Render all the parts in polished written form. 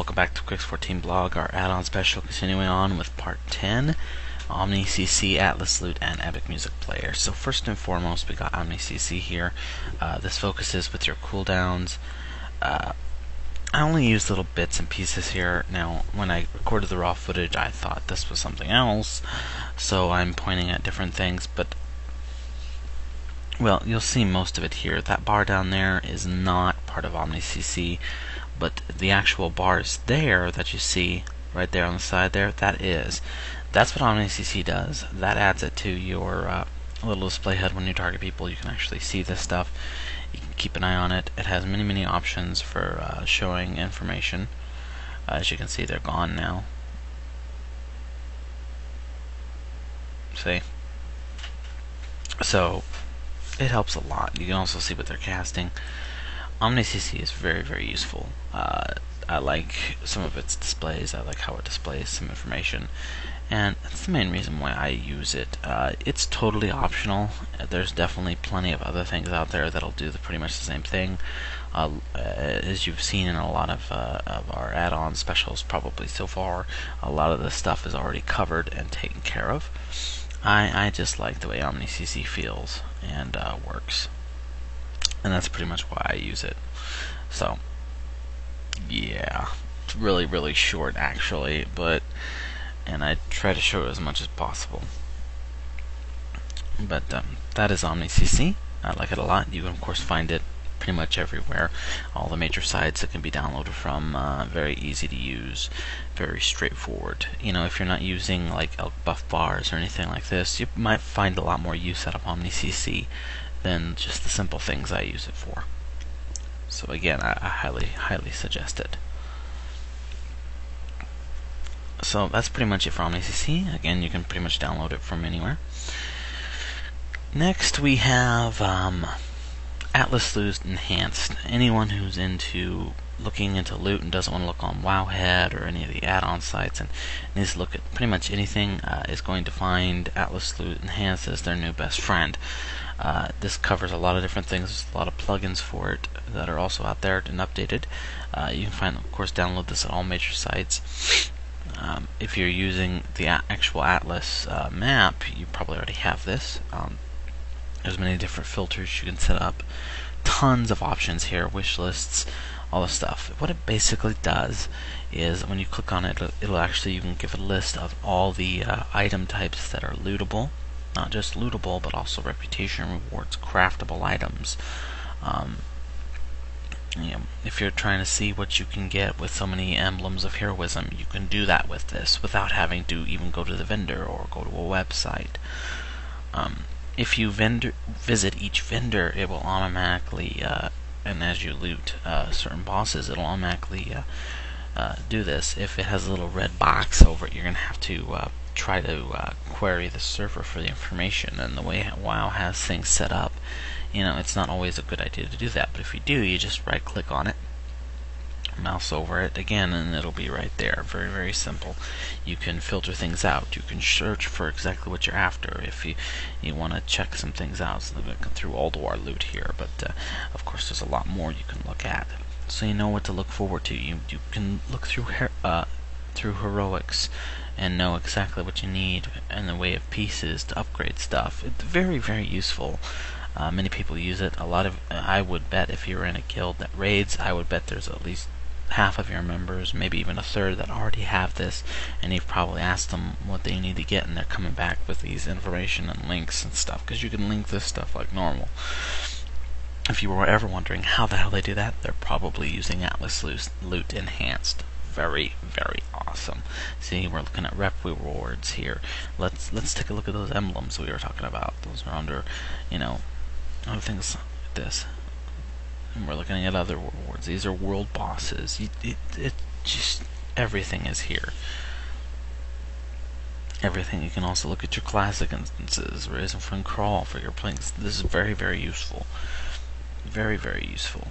Welcome back to Quicks14Blog, our add-on special, continuing on with part 10, OmniCC, AtlasLoot, and EpicMusicPlayer. So first and foremost, we got OmniCC here. This focuses with your cooldowns. I only used little bits and pieces here. Now, when I recorded the raw footage, I thought this was something else, so I'm pointing at different things, but well, you'll see most of it here. That bar down there is not part of OmniCC, but the actual bars there that you see right there on the side there, that's what OmniCC does. That adds it to your little display HUD when you target people. You can actually see this stuff. You can keep an eye on it. It has many options for showing information. As you can see, they're gone now. See? So it helps a lot. You can also see what they're casting. OmniCC is very useful. I like some of its displays. I like how it displays some information, and that's the main reason why I use it. It's totally optional. There's definitely plenty of other things out there that'll do pretty much the same thing. As you've seen in a lot of our add-on specials probably so far, a lot of this stuff is already covered and taken care of. I just like the way OmniCC feels and works. And that's pretty much why I use it. So, yeah, it's really short actually, and I try to show it as much as possible. But that is OmniCC. I like it a lot. You can of course find it pretty much everywhere. All the major sites it can be downloaded from. Very easy to use, very straightforward. You know, if you're not using like elk buff bars or anything like this, you might find a lot more use out of OmniCC than just the simple things I use it for. So again, I highly suggest it. So that's pretty much it for OmniCC. Again, you can pretty much download it from anywhere. Next we have AtlasLoot Enhanced. Anyone who's looking into loot and doesn't want to look on Wowhead or any of the add-on sites and needs to look at pretty much anything is going to find AtlasLoot Enhanced as their new best friend. This covers a lot of different things. There's a lot of plugins for it that are also out there and updated. You can find, of course, download this at all major sites. If you're using the actual Atlas map, you probably already have this. There's many different filters you can set up. Tons of options here, wish lists, all this stuff. What it basically does is when you click on it, it'll actually, you can give a list of all the item types that are lootable. Not just lootable, but also reputation rewards, craftable items. You know, if you're trying to see what you can get with so many emblems of heroism, you can do that with this without having to even go to the vendor or go to a website. If you visit each vendor, it will automatically, and as you loot certain bosses, it'll automatically do this. If it has a little red box over it, you're going to have to try to query the server for the information. And the way WoW has things set up, you know, it's not always a good idea to do that. But if you do, you just right click on it, mouse over it again, and it'll be right there. Very simple. You can filter things out. You can search for exactly what you're after if you want to check some things out. So I'm going to go through all of our loot here, but of course there's a lot more you can look at, so you know what to look forward to. You can look through heroics and know exactly what you need in the way of pieces to upgrade stuff. It's very useful. Many people use it. I would bet if you're in a guild that raids, I would bet there's at least half of your members, maybe even a third, that already have this, and you've probably asked them what they need to get, and they're coming back with these information and links and stuff, because you can link this stuff like normal. If you were ever wondering how the hell they do that, they're probably using AtlasLoot Enhanced. Very awesome. See, we're looking at rep rewards here. Let's take a look at those emblems we were talking about. Those are under, you know, other things like this. And we're looking at other rewards. These are world bosses. It just, everything is here. Everything. You can also look at your classic instances, Risen from Crawl for your planes. This is very useful. Very useful.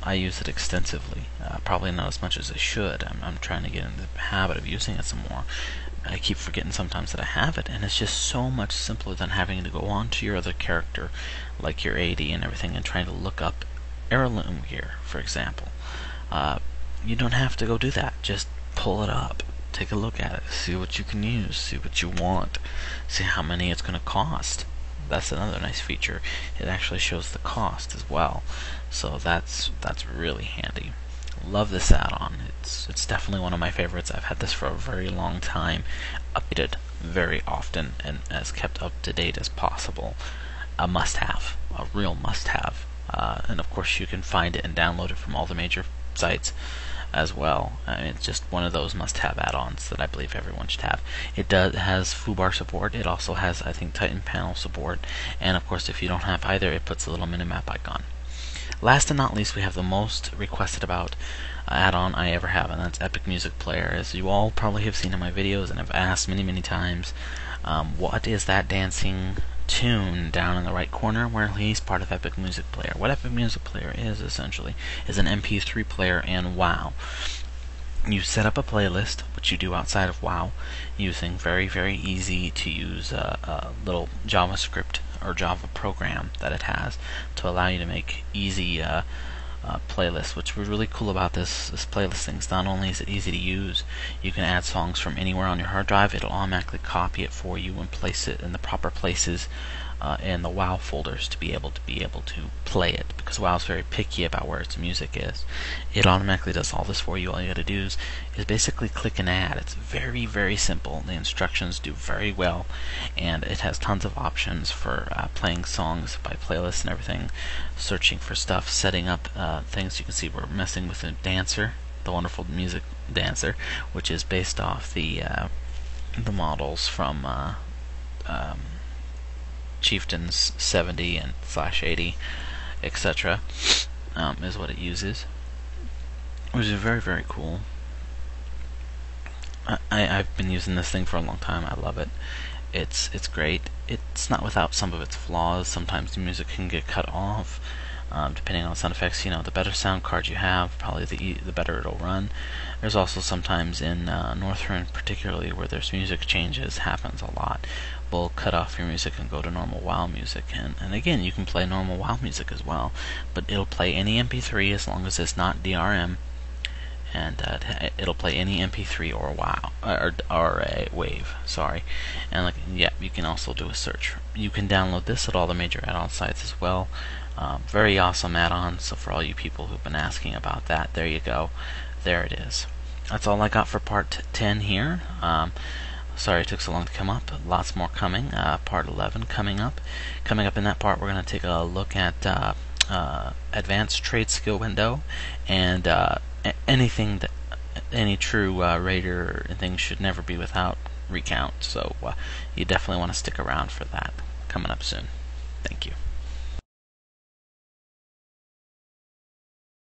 I use it extensively. Probably not as much as I should. I'm trying to get in the habit of using it some more. I keep forgetting sometimes that I have it, and it's just so much simpler than having to go on to your other character, like your AD and everything, and trying to look up heirloom gear, for example. you don't have to go do that. Just pull it up, take a look at it, see what you can use, see what you want, see how many it's going to cost. That's another nice feature. It actually shows the cost as well, so that's really handy. Love this add-on. It's definitely one of my favorites. I've had this for a very long time, updated very often, and as kept up to date as possible. A must-have, a real must-have. And of course you can find it and download it from all the major sites as well. It's just one of those must-have add-ons that I believe everyone should have. It has foobar support. It also has, I think, Titan panel support. And of course, if you don't have either, it puts a little minimap icon. Last and not least, we have the most requested about add-on I ever have, and that's EpicMusicPlayer. As you all probably have seen in my videos, and I've asked many times, what is that dancing tune down in the right corner? Well, he's part of EpicMusicPlayer. What EpicMusicPlayer is, essentially, is an MP3 player and WoW. You set up a playlist, which you do outside of WoW, using very easy to use a little JavaScript or Java program that it has to allow you to make easy playlists. Which was really cool about this playlist thing is not only is it easy to use, you can add songs from anywhere on your hard drive. It'll automatically copy it for you and place it in the proper places in the WoW folders to be able to play it, because WoW is very picky about where its music is. It automatically does all this for you. All you got to do is basically click and add. It's very simple. The instructions do very well, and it has tons of options for playing songs by playlist and everything, searching for stuff, setting up things. You can see we're messing with the dancer, the wonderful music dancer, which is based off the models from Chieftains 70 and /80, etc. Is what it uses, which is very cool. I've been using this thing for a long time. I love it. It's great. It's not without some of its flaws. Sometimes the music can get cut off, depending on sound effects. The better sound card you have, probably the better it'll run. There's also sometimes in Northrend, particularly, where there's music changes, happens a lot. Will cut off your music and go to normal WoW music, and again, you can play normal WoW music as well, but it'll play any MP3 as long as it's not DRM, and it'll play any MP3 or WoW or a wave. Sorry, and you can also do a search. You can download this at all the major add-on sites as well. Very awesome add-on. So for all you people who've been asking about that, there you go. There it is. That's all I got for part 10 here. Sorry it took so long to come up. Lots more coming. Part 11 coming up. Coming up in that part, we're going to take a look at advanced trade skill window, and anything that any true raider and things should never be without recount. So you definitely want to stick around for that. Coming up soon. Thank you.